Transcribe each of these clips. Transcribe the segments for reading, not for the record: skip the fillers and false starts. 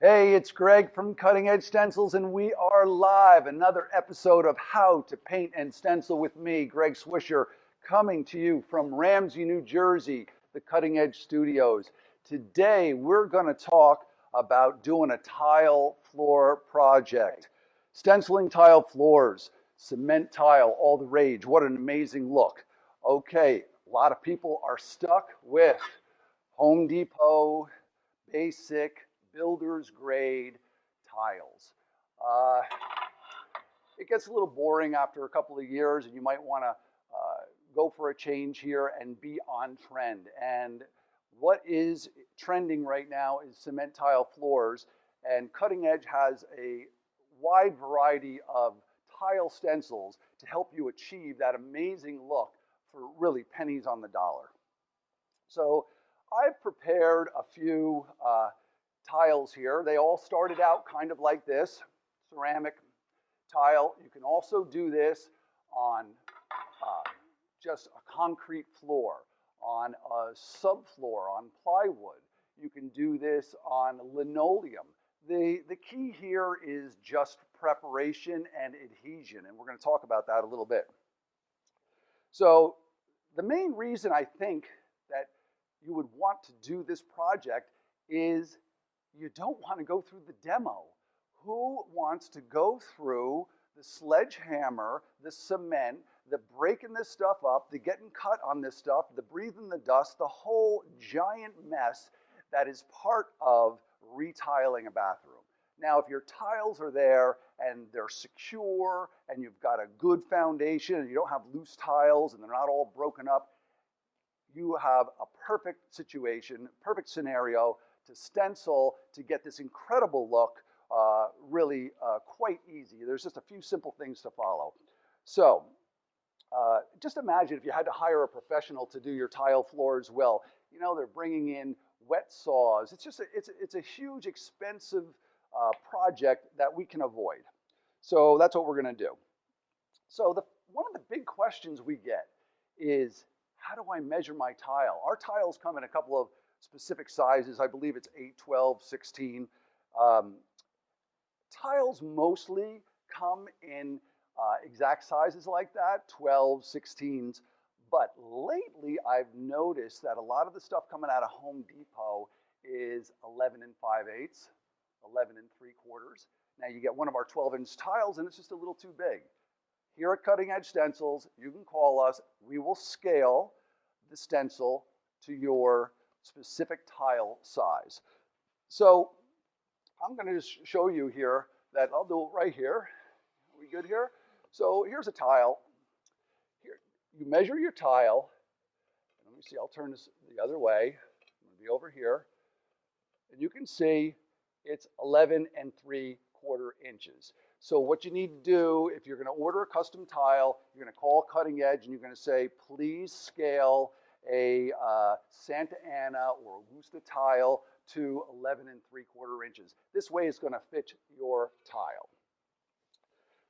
Hey, it's Greg from Cutting Edge Stencils, and we are live. Another episode of How to Paint and Stencil with me, Greg Swisher, coming to you from Ramsey, New Jersey, the Cutting Edge Studios. Today, we're going to talk about doing a tile floor project. Stenciling tile floors, cement tile, all the rage. What an amazing look. Okay, a lot of people are stuck with Home Depot, basic, builder's grade tiles. Uh, it gets a little boring after a couple of years, and you might want to go for a change here and be on trend. And what is trending right now is cement tile floors, and Cutting Edge has a wide variety of tile stencils to help you achieve that amazing look for really pennies on the dollar. So I've prepared a few tiles here. They all started out kind of like this, ceramic tile. You can also do this on just a concrete floor, on a subfloor, on plywood. You can do this on linoleum. The key here is just preparation and adhesion, and we're going to talk about that a little bit. So the main reason I think that you would want to do this project is you don't want to go through the demo. Who wants to go through the sledgehammer, the cement, the breaking this stuff up, the getting cut on this stuff, the breathing the dust, the whole giant mess that is part of retiling a bathroom? Now, if your tiles are there and they're secure and you've got a good foundation and you don't have loose tiles and they're not all broken up, you have a perfect situation, perfect scenario to stencil to get this incredible look really quite easy. There's just a few simple things to follow. So just imagine if you had to hire a professional to do your tile floors well. You know, they're bringing in wet saws. It's a huge, expensive project that we can avoid. So that's what we're going to do. So one of the big questions we get is, how do I measure my tile? Our tiles come in a couple of specific sizes. I believe it's 8, 12, 16. Tiles mostly come in exact sizes like that, 12, 16s. But lately, I've noticed that a lot of the stuff coming out of Home Depot is 11 and 5/8, 11 and 3/4. Now you get one of our 12-inch tiles and it's just a little too big. Here at Cutting Edge Stencils, you can call us. We will scale the stencil to your specific tile size. So I'm going to just show you here that I'll do it right here. Are we good here? So here's a tile. Here, you measure your tile. Let me see, I'll turn this the other way. I'm going to be over here. And you can see it's 11 and 3/4 inches. So what you need to do, if you're going to order a custom tile, you're going to call Cutting Edge and you're going to say, please scale a Santa Ana or Augusta tile to 11 and 3/4 inches. This way it's going to fit your tile.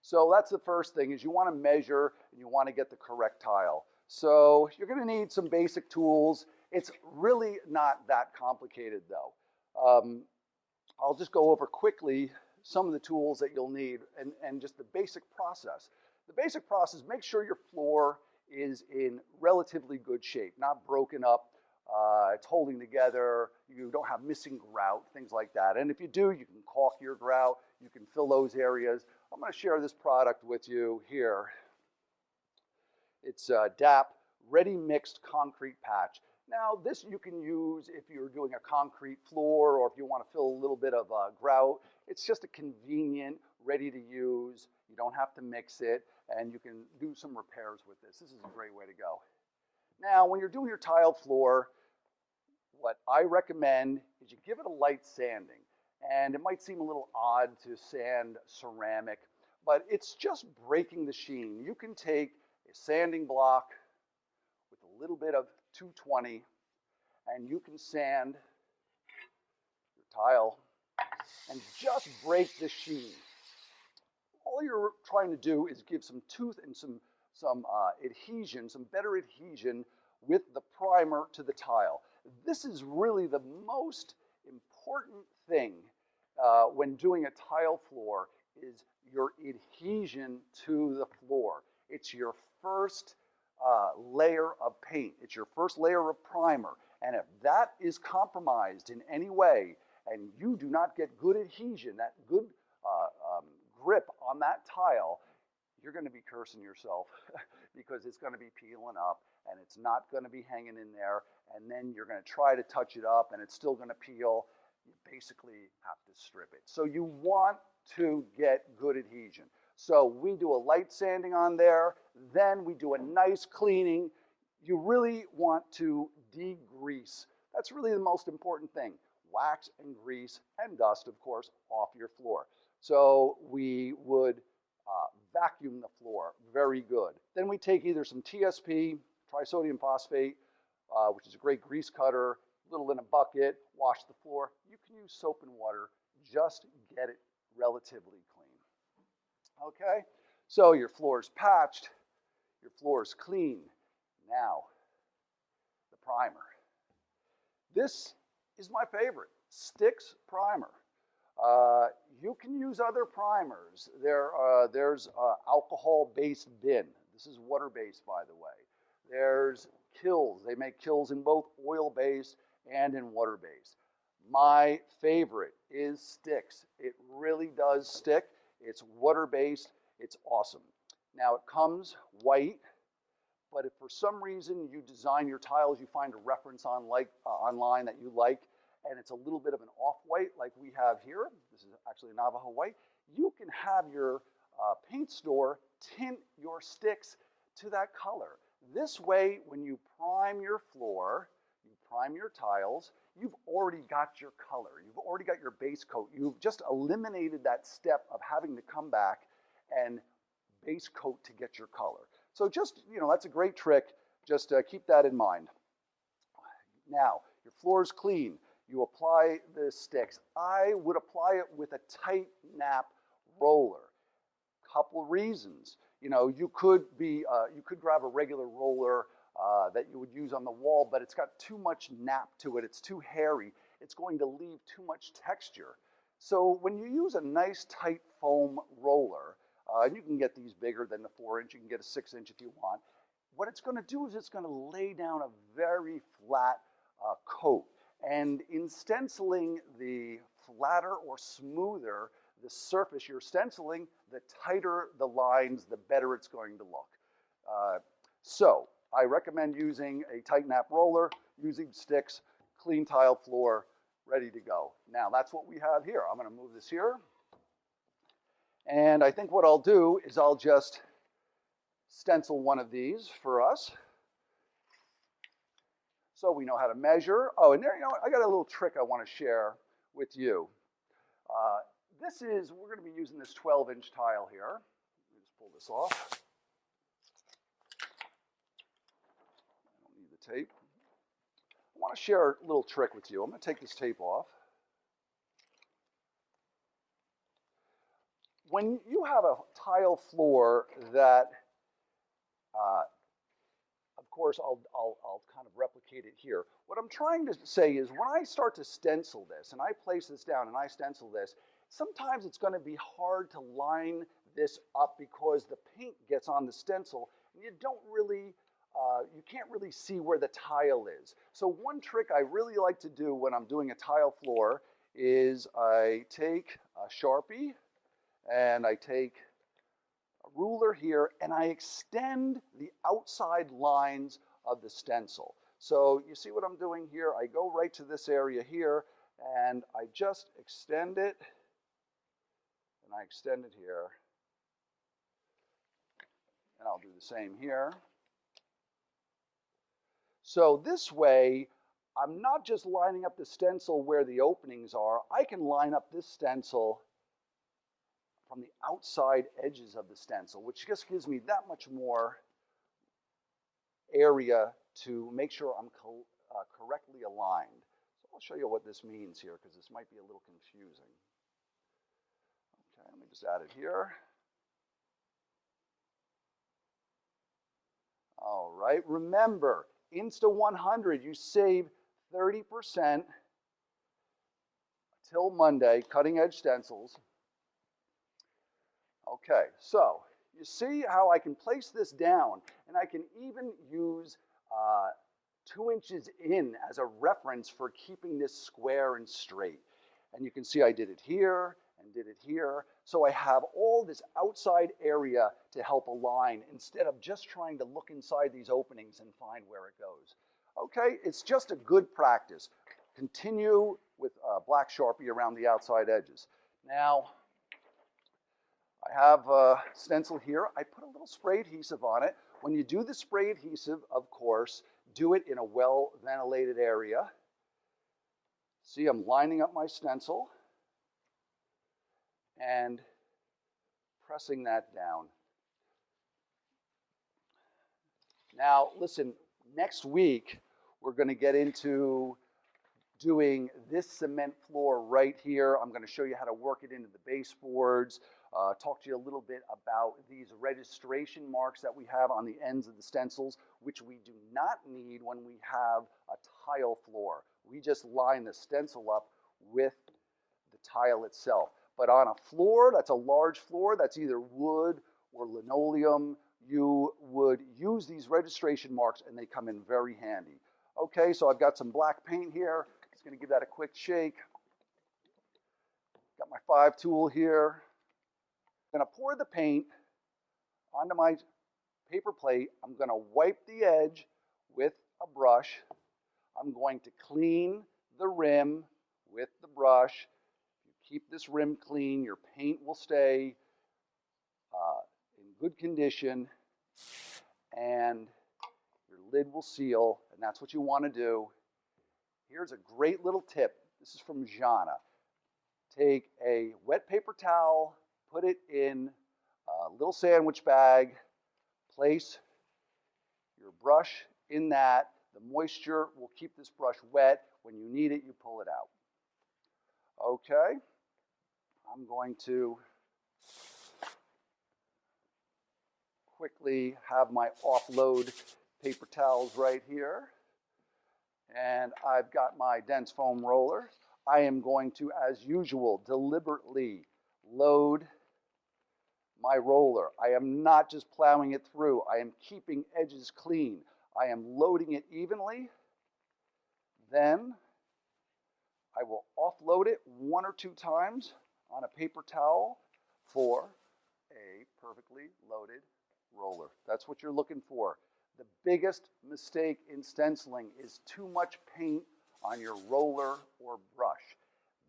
So that's the first thing, is you want to measure and you want to get the correct tile. So you're going to need some basic tools. It's really not that complicated though. I'll just go over quickly some of the tools that you'll need and just the basic process. The basic process, make sure your floor is in relatively good shape, not broken up, it's holding together, you don't have missing grout, things like that. And if you do, you can caulk your grout, you can fill those areas. I'm going to share this product with you here. It's DAP Ready Mixed Concrete Patch. Now this you can use if you're doing a concrete floor or if you want to fill a little bit of grout. It's just a convenient, ready to use. You don't have to mix it, and you can do some repairs with this. This is a great way to go. Now, when you're doing your tile floor, what I recommend is you give it a light sanding. And it might seem a little odd to sand ceramic, but it's just breaking the sheen. You can take a sanding block with a little bit of 220, and you can sand your tile and just break the sheen. All you're trying to do is give some tooth and some adhesion, some better adhesion with the primer to the tile. This is really the most important thing when doing a tile floor is your adhesion to the floor. It's your first layer of paint. It's your first layer of primer. And if that is compromised in any way and you do not get good adhesion, that good grip on that tile, you're going to be cursing yourself because it's going to be peeling up and it's not going to be hanging in there. And then you're going to try to touch it up and it's still going to peel. You basically have to strip it. So you want to get good adhesion. So we do a light sanding on there, then we do a nice cleaning. You really want to degrease. That's really the most important thing. Wax and grease and dust, of course, off your floor. So we would vacuum the floor, very good. Then we take either some TSP, trisodium phosphate, which is a great grease cutter, a little in a bucket, wash the floor. You can use soap and water, just get it relatively clean. Okay, so your floor is patched, your floor is clean. Now, the primer. This is my favorite, Stix primer. You can use other primers. There's alcohol-based bin. This is water-based, by the way. There's Kills. They make Kills in both oil-based and in water-based. My favorite is Stix. It really does stick. It's water-based. It's awesome. Now, it comes white, but if for some reason you design your tiles, you find a reference online that you like, and it's a little bit of an off-white like we have here. This is actually a Navajo white. You can have your paint store tint your Stix to that color. This way, when you prime your floor, you prime your tiles, you've already got your color. You've already got your base coat. You've just eliminated that step of having to come back and base coat to get your color. So just, that's a great trick. Just keep that in mind. Now, your floor is clean. You apply the Stix. I would apply it with a tight nap roller. Couple reasons. You could grab a regular roller that you would use on the wall, but it's got too much nap to it. It's too hairy. It's going to leave too much texture. So when you use a nice tight foam roller, and you can get these bigger than the 4-inch, you can get a 6-inch if you want. What it's going to do is it's going to lay down a very flat coat. And in stenciling, the flatter or smoother the surface you're stenciling, the tighter the lines, the better it's going to look. So I recommend using a tight nap roller, using Stix, clean tile floor, ready to go. Now that's what we have here. I'm going to move this here. And I think what I'll do is I'll just stencil one of these for us. So we know how to measure. Oh, and there, I got a little trick I want to share with you. We're going to be using this 12-inch tile here. Let me just pull this off. I don't need the tape. I want to share a little trick with you. I'm going to take this tape off. When you have a tile floor that, of course, I'll kind of replicate it here. What I'm trying to say is when I start to stencil this, and I place this down and I stencil this, sometimes it's going to be hard to line this up because the paint gets on the stencil and you can't really see where the tile is. So one trick I really like to do when I'm doing a tile floor is I take a Sharpie and I take a ruler here and I extend the outside lines of the stencil. So you see what I'm doing here? I go right to this area here and I just extend it. And I extend it here. And I'll do the same here. So this way, I'm not just lining up the stencil where the openings are. I can line up this stencil from the outside edges of the stencil, which just gives me that much more area to make sure I'm correctly aligned. So I'll show you what this means here because this might be a little confusing. Okay, let me just add it here. All right, remember, Insta100, you save 30%. till Monday, Cutting Edge Stencils. Okay, so you see how I can place this down, and I can even use 2 inches in as a reference for keeping this square and straight. And you can see I did it here and did it here. So I have all this outside area to help align instead of just trying to look inside these openings and find where it goes. Okay, it's just a good practice. Continue with black Sharpie around the outside edges. Now, I have a stencil here. I put a little spray adhesive on it. When you do the spray adhesive, of course, do it in a well-ventilated area. See, I'm lining up my stencil and pressing that down. Now, listen, next week, we're going to get into doing this cement floor right here. I'm going to show you how to work it into the baseboards, talk to you a little bit about these registration marks that we have on the ends of the stencils, which we do not need when we have a tile floor. We just line the stencil up with the tile itself. But on a floor that's a large floor, that's either wood or linoleum, you would use these registration marks and they come in very handy. Okay, so I've got some black paint here. Just going to give that a quick shake. Got my 5 tool here. I'm going to pour the paint onto my paper plate. I'm going to wipe the edge with a brush. I'm going to clean the rim with the brush. If you keep this rim clean, your paint will stay in good condition and your lid will seal, and that's what you want to do. Here's a great little tip. This is from Janna. Take a wet paper towel, put it in a little sandwich bag, place your brush in that. The moisture will keep this brush wet. When you need it, you pull it out. Okay, I'm going to quickly have my offload paper towels right here. And I've got my dense foam roller. I am going to, as usual, deliberately load my roller. I am not just plowing it through. I am keeping edges clean. I am loading it evenly. Then I will offload it 1 or 2 times on a paper towel for a perfectly loaded roller. That's what you're looking for. The biggest mistake in stenciling is too much paint on your roller or brush.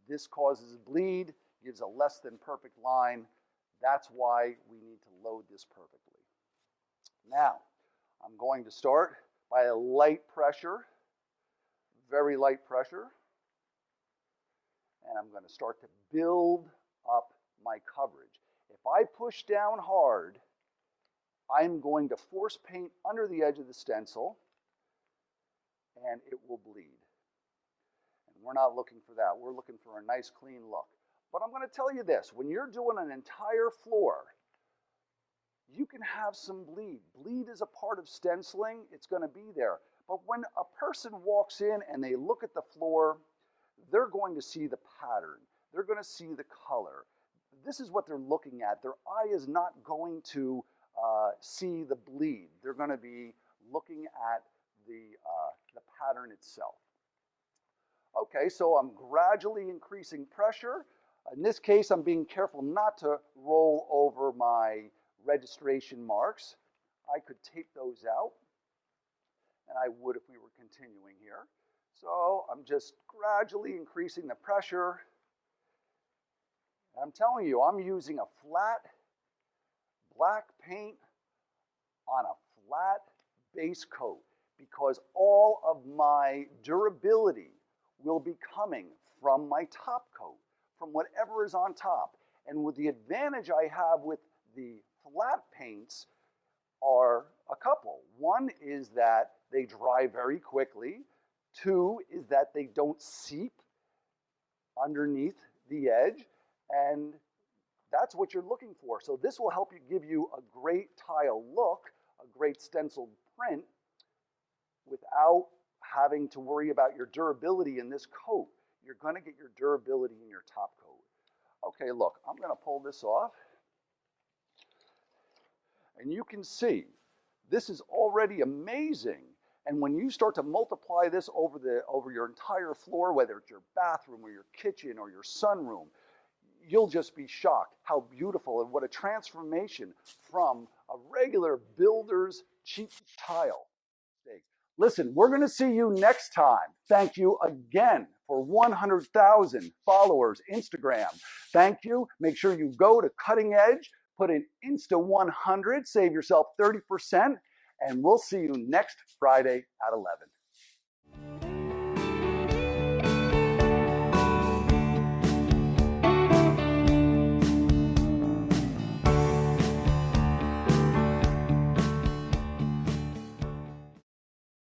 This causes bleed, gives a less than perfect line. That's why we need to load this perfectly. Now, I'm going to start by a light pressure, very light pressure, and I'm going to start to build up my coverage. If I push down hard, I'm going to force paint under the edge of the stencil, and it will bleed. And we're not looking for that. We're looking for a nice, clean look. But I'm going to tell you this. When you're doing an entire floor, you can have some bleed. Bleed is a part of stenciling. It's going to be there. But when a person walks in and they look at the floor, they're going to see the pattern. They're going to see the color. This is what they're looking at. Their eye is not going to see the bleed. They're going to be looking at the pattern itself. Okay, so I'm gradually increasing pressure. In this case, I'm being careful not to roll over my registration marks. I could tape those out, and I would if we were continuing here. So I'm just gradually increasing the pressure. And I'm telling you, I'm using a flat black paint on a flat base coat because all of my durability will be coming from my top coat, from whatever is on top. And with the advantage I have with the flat paints are a couple. One is that they dry very quickly. 2 is that they don't seep underneath the edge. And that's what you're looking for. So this will help you give you a great tile look, a great stenciled print, without having to worry about your durability in this coat. you're going to get your durability in your top coat. Okay, look, I'm going to pull this off. And you can see, this is already amazing. And when you start to multiply this over your entire floor, whether it's your bathroom or your kitchen or your sunroom, you'll just be shocked how beautiful and what a transformation from a regular builder's cheap tile. Listen, we're going to see you next time. Thank you again for 100,000 followers Instagram. Thank you. Make sure you go to Cutting Edge, put in Insta 100, save yourself 30%, and we'll see you next Friday at 11.